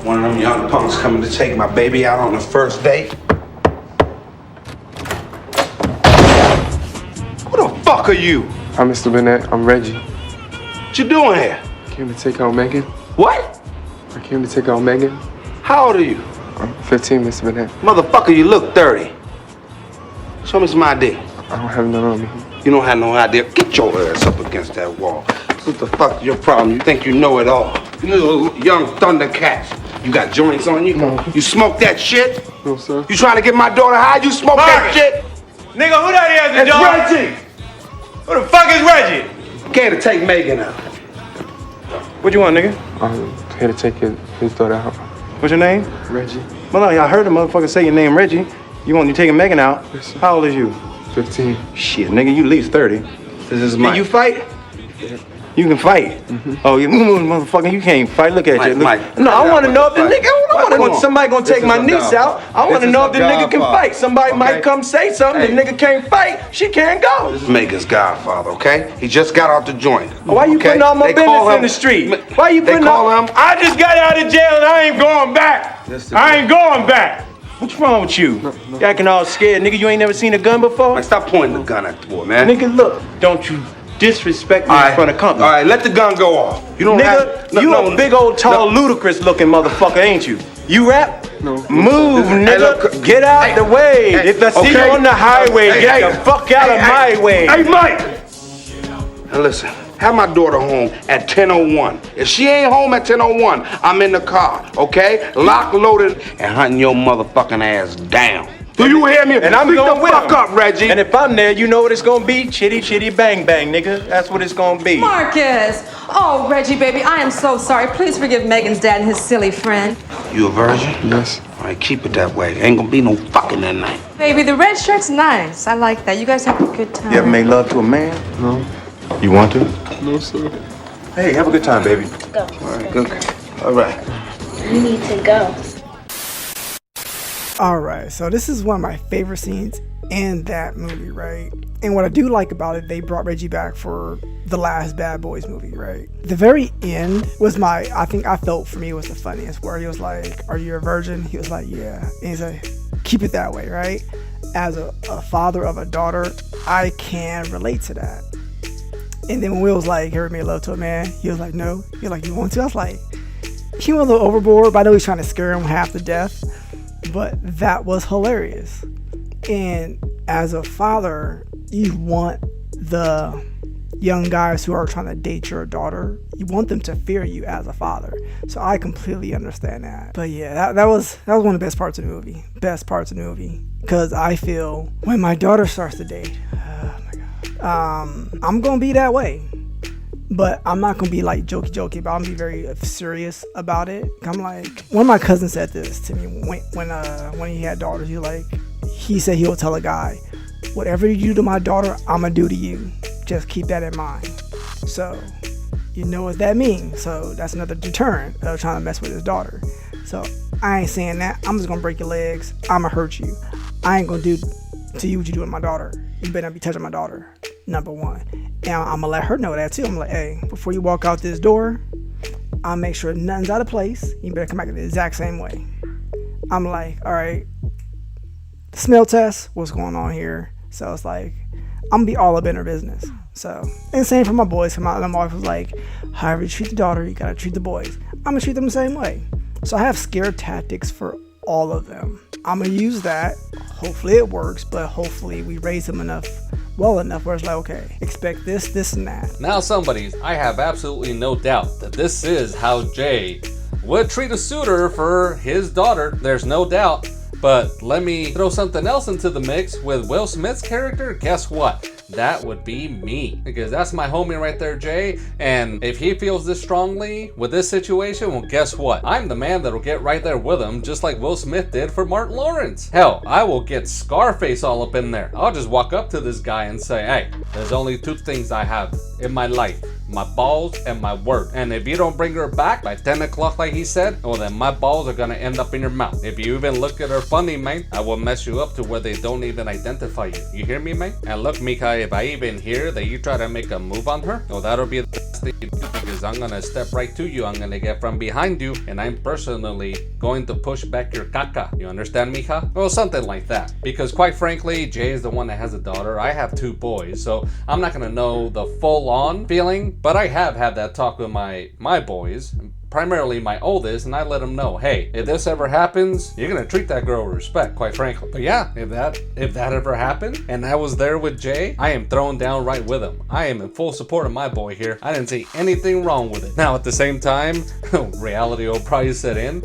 One of them young punks coming to take my baby out on the first date. Who the fuck are you? I'm Mr. Burnett. I'm Reggie. What you doing here? I came to take out Megan. What? I came to take out Megan. How old are you? I'm 15, Mr. Burnett. Motherfucker, you look 30. Show me some ID. I don't have none on me. You don't have no idea. Get your ass up against that wall. What the fuck's your problem? You think you know it all. You little young Thundercats. You got joints on you? No. You smoke that shit? No, sir. You trying to get my daughter high? You smoke that shit? Nigga, who that is, It's dog? Reggie! Who the fuck is Reggie? Came to take Megan out. What you want, nigga? I'm here to take his daughter out. What's your name? Reggie, Well, no, I heard the motherfucker say your name, Reggie. You taking Megan out? Yes, sir. How old is you? 15. Shit, nigga, you at least 30. This is Can Mike. you fight? You can fight. Oh, you motherfucker, you can't fight. Look at Mike, you. Look. Mike, No, I want to know if the Mike. nigga. I Come want on. somebody gonna This take is my a niece out. godfather. I want to This know is if the a nigga can godfather. fight. Somebody Okay. might come say something. Hey. The nigga can't fight. She can't go. This is Megan's godfather, okay? He just got out the joint. Why you okay? putting all my They call business in him- the street? Why you They putting call all? him- I just got out of jail and I ain't going back. I ain't going back. What's wrong with you? You acting all scared, nigga. You ain't never seen a gun before? Like, stop pointing the gun at the boy, man. Nigga, look. Don't you disrespect me in front of company. All right, let the gun go off. You don't Nigga, have... you a big old tall ludicrous looking motherfucker, ain't you? You rap? No. Move, Hey, nigga. look, Get out hey, the way. hey, If I see okay. you on the highway, Hey, get hey, the fuck out of my way. Hey, Mike! Now listen, have my daughter home at 10:01. If she ain't home at 10:01, I'm in the car, okay? Lock, loaded, and hunting your motherfucking ass down. Do you hear me? And I'm Speak going the with fuck him. up, Reggie. And if I'm there, you know what it's gonna be? Chitty chitty bang bang, nigga. That's what it's gonna be. Marcus! Oh, Reggie, baby, I am so sorry. Please forgive Megan's dad and his silly friend. You a virgin? Yes. All right, keep it that way. Ain't gonna be no fucking that night. Baby, the red shirt's nice. I like that. You guys have a good time. You ever made love to a man? No. You want to? No, sir. Hey, have a good time, baby. Go. All right, good. All right. You need to go. Alright, so this is one of my favorite scenes in that movie, right? And what I do like about it, they brought Reggie back for the last Bad Boys movie, right? The very end was I felt for me was the funniest, where he was like, "Are you a virgin?" He was like, "Yeah." And he's like, "Keep it that way," right? As a father of a daughter, I can relate to that. And then when Will was like, "Ever made love to a man?" He was like, "No." He was like, "You want to?" I was like, he went a little overboard, but I know he's trying to scare him half to death. But that was hilarious. And as a father, you want the young guys who are trying to date your daughter, you want them to fear you as a father. So I completely understand that. But yeah, that was one of the best parts of the movie. Best parts of the movie. Because I feel when my daughter starts to date, oh my God, I'm going to be that way. But I'm not gonna be like jokey, but I'm gonna be very serious about it. I'm like, one of my cousins said this to me when he had daughters. He said he'll tell a guy, whatever you do to my daughter, I'm gonna do to you. Just keep that in mind. So you know what that means. So that's another deterrent of trying to mess with his daughter. So I ain't saying that. I'm just gonna break your legs. I'm gonna hurt you. I ain't gonna do to you what you do to my daughter. You better not be touching my daughter. Number one. And I'm gonna let her know that too. I'm like, hey, before you walk out this door, I'll make sure nothing's out of place. You better come back the exact same way. I'm like, all right, smell test, what's going on here? So it's like, I'm gonna be all up in her business. So, and same for my boys. My wife was like, however you treat the daughter, you gotta treat the boys. I'm gonna treat them the same way. So I have scare tactics for all of them. I'm gonna use that. Hopefully it works, but hopefully we raise them well enough where it's like, okay, expect this, and that. Now somebody, I have absolutely no doubt that this is how Jay would treat a suitor for his daughter. There's no doubt. But let me throw something else into the mix with Will Smith's character. Guess what? That would be me, because that's my homie right there, Jay. And if he feels this strongly with this situation, well, guess what? I'm the man that'll get right there with him, just like Will Smith did for Martin Lawrence. Hell, I will get Scarface all up in there. I'll just walk up to this guy and say, hey, there's only two things I have in my life: my balls and my word. And if you don't bring her back by 10 o'clock like he said, well then my balls are gonna end up in your mouth. If you even look at her funny, man, I will mess you up to where they don't even identify you. You hear me, man? And look, Mika, if I even hear that you try to make a move on her, well, that'll be the best thing you do, because I'm gonna step right to you. I'm gonna get from behind you, and I'm personally going to push back your caca. You understand, Mika? Well, something like that. Because quite frankly, Jay is the one that has a daughter. I have 2 boys, so I'm not gonna know the full-on feeling, but I have had that talk with my boys, primarily my oldest, and I let him know, hey, if this ever happens, you're gonna treat that girl with respect, quite frankly. But yeah, if that ever happened and I was there with Jay, I am throwing down right with him. I am in full support of my boy here. I didn't see anything wrong with it. Now at the same time, reality will probably set in.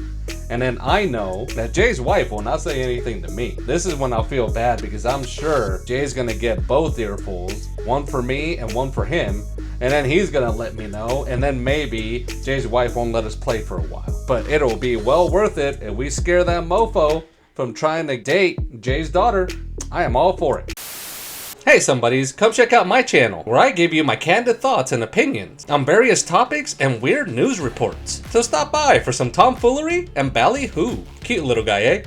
And then I know that Jay's wife will not say anything to me. This is when I'll feel bad, because I'm sure Jay's gonna get both earfuls, one for me and one for him. And then he's gonna let me know, and then maybe Jay's wife won't let us play for a while. But it'll be well worth it if we scare that mofo from trying to date Jay's daughter. I am all for it. Hey somebodies, come check out my channel, where I give you my candid thoughts and opinions on various topics and weird news reports. So stop by for some tomfoolery and ballyhoo. Cute little guy, eh?